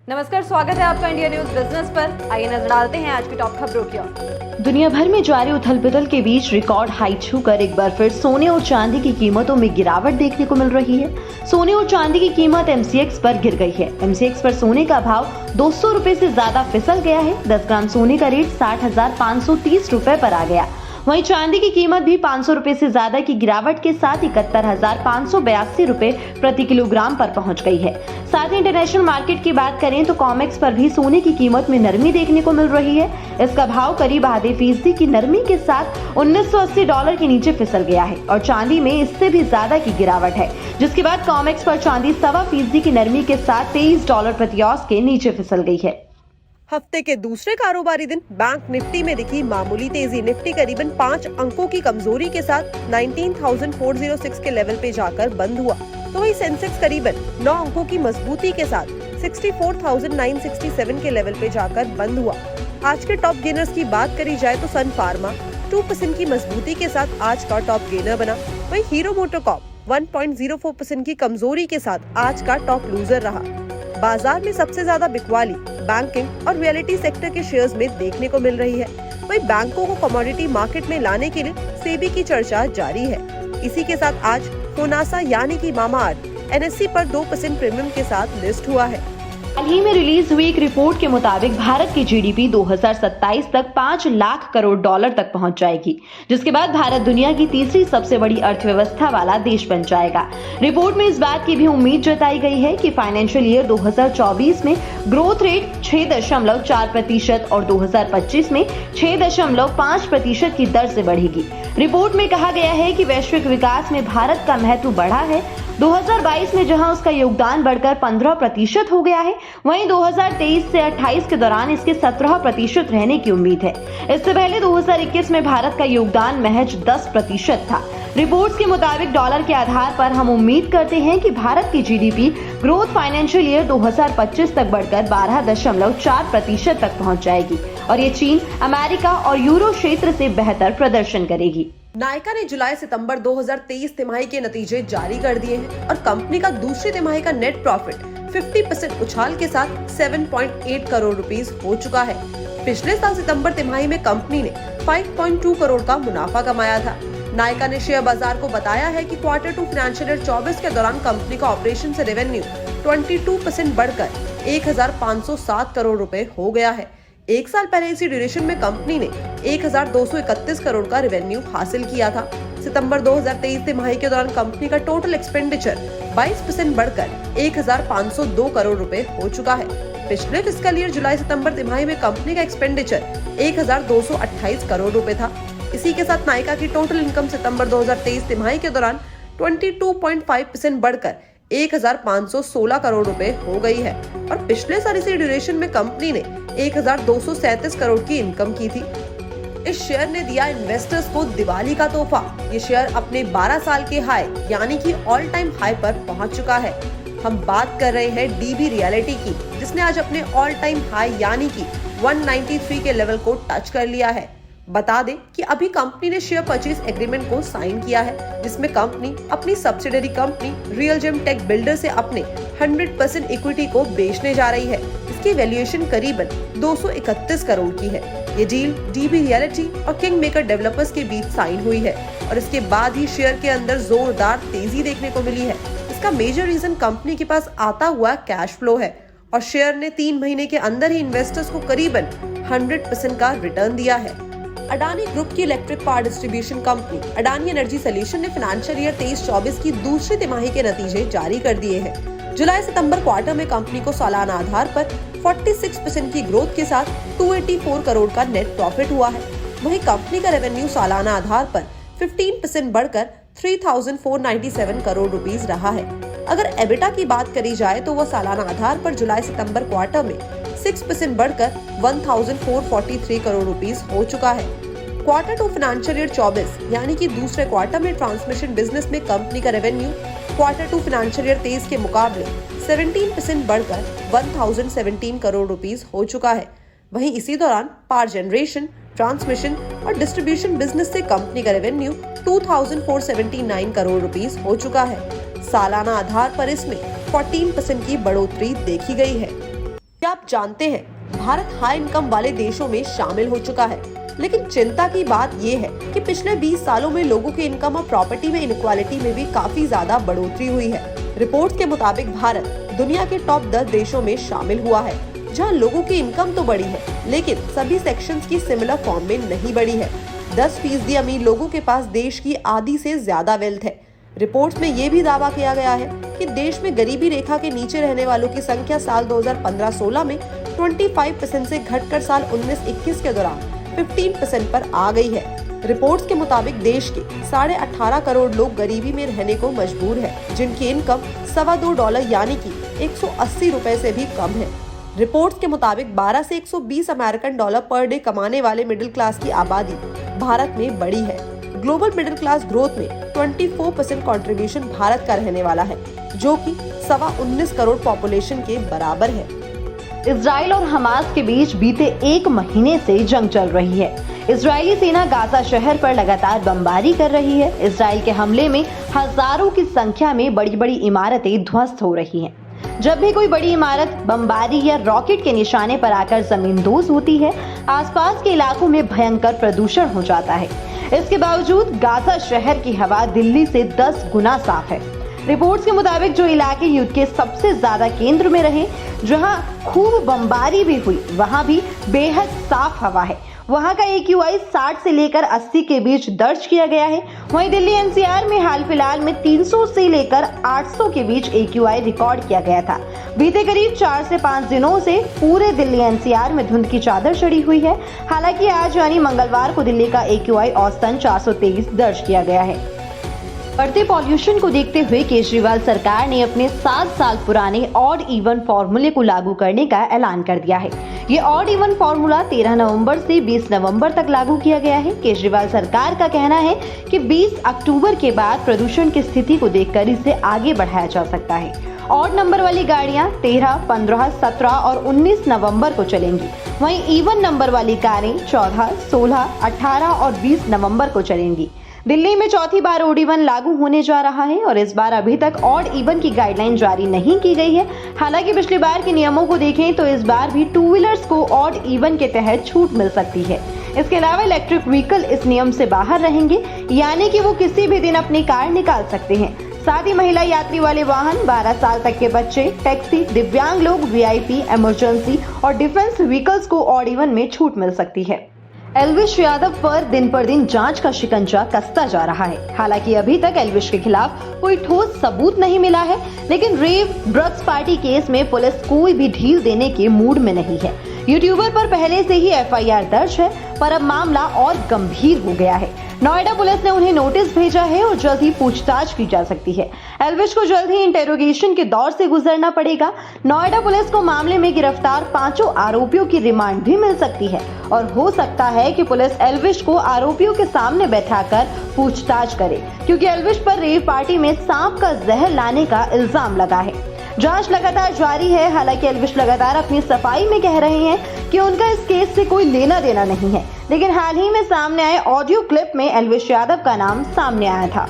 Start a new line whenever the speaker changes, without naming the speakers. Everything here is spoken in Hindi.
नमस्कार, स्वागत है आपका इंडिया न्यूज बिजनेस पर। आइए नजर डालते हैं आज की टॉप खबरों की ओर।
दुनिया भर में जारी उथल पुथल के बीच रिकॉर्ड हाई छूकर एक बार फिर सोने और चांदी की कीमतों में गिरावट देखने को मिल रही है। सोने और चांदी की कीमत MCX पर गिर गई है। MCX पर सोने का भाव 200 रुपए से ज्यादा फिसल गया है। 10 ग्राम सोने का रेट 60,530 रुपए पर आ गया। वहीं चांदी की कीमत भी 500 रुपए से ज्यादा की गिरावट के साथ 71,582 रुपए प्रति किलोग्राम पर पहुंच गई है। साथ ही इंटरनेशनल मार्केट की बात करें तो कॉमेक्स पर भी सोने की कीमत में नरमी देखने को मिल रही है। इसका भाव करीब ½ की नरमी के साथ $1980 के नीचे फिसल गया है और चांदी में इससे भी ज्यादा की गिरावट है, जिसके बाद कॉमेक्स पर चांदी ½ की नरमी के साथ $23 प्रति औंस के नीचे फिसल गई है।
हफ्ते के दूसरे कारोबारी दिन बैंक निफ्टी में दिखी मामूली तेजी। निफ्टी करीबन 5 अंकों की कमजोरी के साथ 19,406 के लेवल पे जाकर बंद हुआ, तो वही सेंसेक्स करीबन 9 अंकों की मजबूती के साथ 64,967 के लेवल पे जाकर बंद हुआ। आज के टॉप गेनर्स की बात करी जाए तो सन फार्मा 2% की मजबूती के साथ आज का टॉप गेनर बना। वही हीरो मोटोकॉर्प 1.04% की कमजोरी के साथ आज का टॉप लूजर रहा। बाजार में सबसे ज्यादा बिकवाली बैंकिंग और रियलिटी सेक्टर के शेयर्स में देखने को मिल रही है। वहीं बैंकों को कमोडिटी मार्केट में लाने के लिए सेबी की चर्चा जारी है। इसी के साथ आज फोनासा यानी कि मामाअर्थ NSE पर 2% प्रीमियम के साथ लिस्ट हुआ है।
हाल ही में रिलीज हुई एक रिपोर्ट के मुताबिक भारत की GDP 2027 तक $5 लाख करोड़ तक पहुंच जाएगी, जिसके बाद भारत दुनिया की तीसरी सबसे बड़ी अर्थव्यवस्था वाला देश बन जाएगा। रिपोर्ट में इस बात की भी उम्मीद जताई गई है कि फाइनेंशियल ईयर 2024 में ग्रोथ रेट 6.4% और 2025 में 6.5% की दर से बढ़ेगी। रिपोर्ट में कहा गया है कि वैश्विक विकास में भारत का महत्व बढ़ा है। 2022 में जहां उसका योगदान बढ़कर 15% हो गया है, वहीं 2023 से 28 के दौरान इसके 17% रहने की उम्मीद है। इससे पहले 2021 में भारत का योगदान महज 10% था। रिपोर्ट्स के मुताबिक डॉलर के आधार पर हम उम्मीद करते हैं कि भारत की GDP ग्रोथ फाइनेंशियल ईयर 2025 तक बढ़कर 12.4% तक पहुंच जाएगी और ये चीन, अमेरिका और यूरो क्षेत्र से बेहतर प्रदर्शन करेगी।
नायका ने जुलाई सितंबर 2023 तिमाही के नतीजे जारी कर दिए हैं और कंपनी का दूसरी तिमाही का नेट प्रॉफिट 50% उछाल के साथ 7.8 करोड़ रुपीस हो चुका है। पिछले साल सितंबर तिमाही में कंपनी ने 5.2 करोड़ का मुनाफा कमाया था। नायका ने शेयर बाजार को बताया है कि Q2 फाइनेंशियल ईयर 24 के दौरान कंपनी का ऑपरेशन से रेवेन्यू 22% बढ़कर 1,507 करोड़ रुपए हो गया है। एक साल पहले इसी ड्यूरेशन में कंपनी ने 1,231 करोड़ का रेवेन्यू हासिल किया था। सितंबर 2023 तिमाही के दौरान कंपनी का टोटल एक्सपेंडिचर 22% बढ़कर 1,502 करोड़ रुपए हो चुका है। पिछले फिस्कल ईयर जुलाई सितंबर तिमाही में कंपनी का एक्सपेंडिचर 1,228 करोड़ रुपए था। इसी के साथ नायका की टोटल इनकम सितंबर 2023 तिमाही के दौरान 22.5% बढ़कर 1,516 करोड़ रुपए हो गई है और पिछले साल इसी ड्यूरेशन में कंपनी ने 1,237 करोड़ की इनकम की थी। इस शेयर ने दिया इन्वेस्टर्स को दिवाली का तोहफा। ये शेयर अपने 12 साल के हाई यानी कि ऑल टाइम हाई पर पहुंच चुका है। हम बात कर रहे हैं DB रियलिटी की, जिसने आज अपने ऑल टाइम हाई यानी कि 193 के लेवल को टच कर लिया है। बता दें कि अभी कंपनी ने शेयर परचेज एग्रीमेंट को साइन किया है, जिसमें कंपनी अपनी subsidiary company real gem tech builder से अपने 100% इक्विटी को बेचने जा रही है। इसकी वैल्यूएशन करीबन 231 करोड़ की है। ये डील DB रियलिटी और किंग मेकर डेवलपर्स के बीच साइन हुई है और इसके बाद ही शेयर के अंदर जोरदार तेजी देखने को मिली है। इसका मेजर रीजन कंपनी के पास आता हुआ कैश फ्लो है और शेयर ने 3 महीने के अंदर ही इन्वेस्टर्स को करीबन 100% का रिटर्न दिया है। अडानी ग्रुप की electric power distribution company Adani energy solution ने फाइनेंशियल ईयर 23-24 की दूसरी तिमाही के नतीजे जारी कर दिए हैं। जुलाई सितंबर क्वार्टर में कंपनी को सालाना आधार पर 46% की ग्रोथ के साथ 284 करोड़ का नेट प्रॉफिट हुआ है। वहीं कंपनी का रेवेन्यू सालाना आधार पर 15% बढ़कर 3,497 करोड़ रुपीस रहा है। अगर एबिटा की बात करी जाए तो वह सालाना आधार पर जुलाई सितंबर क्वार्टर में 6% बढ़कर 1,443 करोड़ रुपीस हो चुका है। Q2 फाइनेंशियल ईयर 24 यानी कि दूसरे क्वार्टर में ट्रांसमिशन बिजनेस में कंपनी का रेवेन्यू Q2 फाइनेंशियल ईयर 23 के मुकाबले 17% बढ़कर 1,017 करोड़ रुपीस हो चुका है। वहीं इसी दौरान पावर जनरेशन, ट्रांसमिशन और डिस्ट्रीब्यूशन बिजनेस से कंपनी का रेवेन्यू 2,479 करोड़ रुपीस हो चुका है। सालाना आधार पर इसमें 14% की बढ़ोतरी देखी गई है। जानते हैं भारत हाई इनकम वाले देशों में शामिल हो चुका है, लेकिन चिंता की बात ये है कि पिछले 20 सालों में लोगों के इनकम और प्रॉपर्टी में इनइक्वालिटी में भी काफी ज्यादा बढ़ोतरी हुई है। रिपोर्ट के मुताबिक भारत दुनिया के टॉप 10 देशों में शामिल हुआ है, जहां लोगों की इनकम तो बढ़ी है, लेकिन सभी सेक्शंस की सिमिलर फॉर्म में नहीं बढ़ी है। 10% अमीर लोगों के पास देश की आधी से ज्यादा वेल्थ है। रिपोर्ट में ये भी दावा किया गया है कि देश में गरीबी रेखा के नीचे रहने वालों की संख्या साल 2015-16 में 25% से घटकर साल 19-21 के दौरान 15% पर आ गई है। रिपोर्ट्स के मुताबिक देश के 18.5 करोड़ लोग गरीबी में रहने को मजबूर है, जिनकी इनकम $2.25 यानी कि 180 रुपए से भी कम है। रिपोर्ट्स के मुताबिक 12 से 120 अमेरिकन डॉलर पर डे कमाने वाले मिडिल क्लास की आबादी भारत में बढ़ी है। ग्लोबल मिडिल क्लास ग्रोथ में 24% कंट्रीब्यूशन भारत का रहने वाला है, जो कि 19 करोड़ पॉपुलेशन के बराबर है।
इजराइल और हमास के बीच बीते 1 महीने से जंग चल रही है। इजरायली सेना गाजा शहर पर लगातार बमबारी कर रही है। इजराइल के हमले में हजारों की संख्या में बड़ी बड़ी इमारतें ध्वस्त हो रही हैं। जब भी कोई बड़ी इमारत बमबारी या रॉकेट के निशाने पर आकर जमींदोज होती है, आसपास के इलाकों में भयंकर प्रदूषण हो जाता है। इसके बावजूद गाजा शहर की हवा दिल्ली से 10 गुना साफ है। रिपोर्ट्स के मुताबिक जो इलाके युद्ध के सबसे ज्यादा केंद्र में रहे, जहां खूब बमबारी भी हुई, वहां भी बेहद साफ हवा है। वहां का AQI 60 से लेकर 80 के बीच दर्ज किया गया है। वहीं दिल्ली NCR में हाल फिलहाल में 300 से लेकर 800 के बीच AQI रिकॉर्ड किया गया था। बीते करीब 4 से 5 दिनों से पूरे दिल्ली NCR में धुंध की चादर चढ़ी हुई है। हालांकि आज यानी मंगलवार को दिल्ली का AQI औसतन 423 दर्ज किया गया है। बढ़ते पॉल्यूशन को देखते हुए केजरीवाल सरकार ने अपने 7 साल पुराने ऑड इवन फॉर्मूले को लागू करने का ऐलान कर दिया है। ये ऑड इवन फॉर्मूला 13 नवंबर से 20 नवंबर तक लागू किया गया है। केजरीवाल सरकार का कहना है कि 20 अक्टूबर के बाद प्रदूषण की स्थिति को देखकर इसे आगे बढ़ाया जा सकता है। ऑड नंबर वाली गाड़ियां 13, 15, 17 और 19 नवंबर को चलेंगी। वहीं इवन नंबर वाली कारें 14, 16, 18 और 20 नवंबर को चलेंगी। दिल्ली में चौथी बार ऑड इवन लागू होने जा रहा है और इस बार अभी तक ऑड इवन की गाइडलाइन जारी नहीं की गई है। हालांकि पिछली बार के नियमों को देखें तो इस बार भी 2 व्हीलर्स को ऑड इवन के तहत छूट मिल सकती है। इसके अलावा इलेक्ट्रिक व्हीकल इस नियम से बाहर रहेंगे, यानी कि वो किसी भी दिन अपनी कार निकाल सकते हैं। साथ ही महिला यात्री वाले वाहन, 12 साल तक के बच्चे, टैक्सी, दिव्यांग लोग, VIP, इमरजेंसी और डिफेंस व्हीकल्स को ऑड इवन में छूट मिल सकती है। एल्विश यादव पर दिन पर दिन जांच का शिकंजा कसता जा रहा है। हालांकि अभी तक एल्विश के खिलाफ कोई ठोस सबूत नहीं मिला है, लेकिन रेव ड्रग्स पार्टी केस में पुलिस कोई भी ढील देने के मूड में नहीं है। यूट्यूबर पर पहले से ही FIR दर्ज है, पर अब मामला और गंभीर हो गया है। नोएडा पुलिस ने उन्हें नोटिस भेजा है और जल्द ही पूछताछ की जा सकती है। एल्विश को जल्द ही इंटेरोगेशन के दौर से गुजरना पड़ेगा। नोएडा पुलिस को मामले में गिरफ्तार 5 आरोपियों की रिमांड भी मिल सकती है और हो सकता है कि पुलिस एल्विश को आरोपियों के सामने बैठाकर पूछताछ करे, क्योंकि एल्विश पर रेव पार्टी में सांप का जहर लाने का इल्जाम लगा है। जांच लगातार जारी है। हालांकि एल्विश लगातार अपनी सफाई में कह रहे हैं कि उनका इस केस से कोई लेना देना नहीं है, लेकिन हाल ही में सामने आए ऑडियो क्लिप में एल्विश यादव का नाम सामने आया था।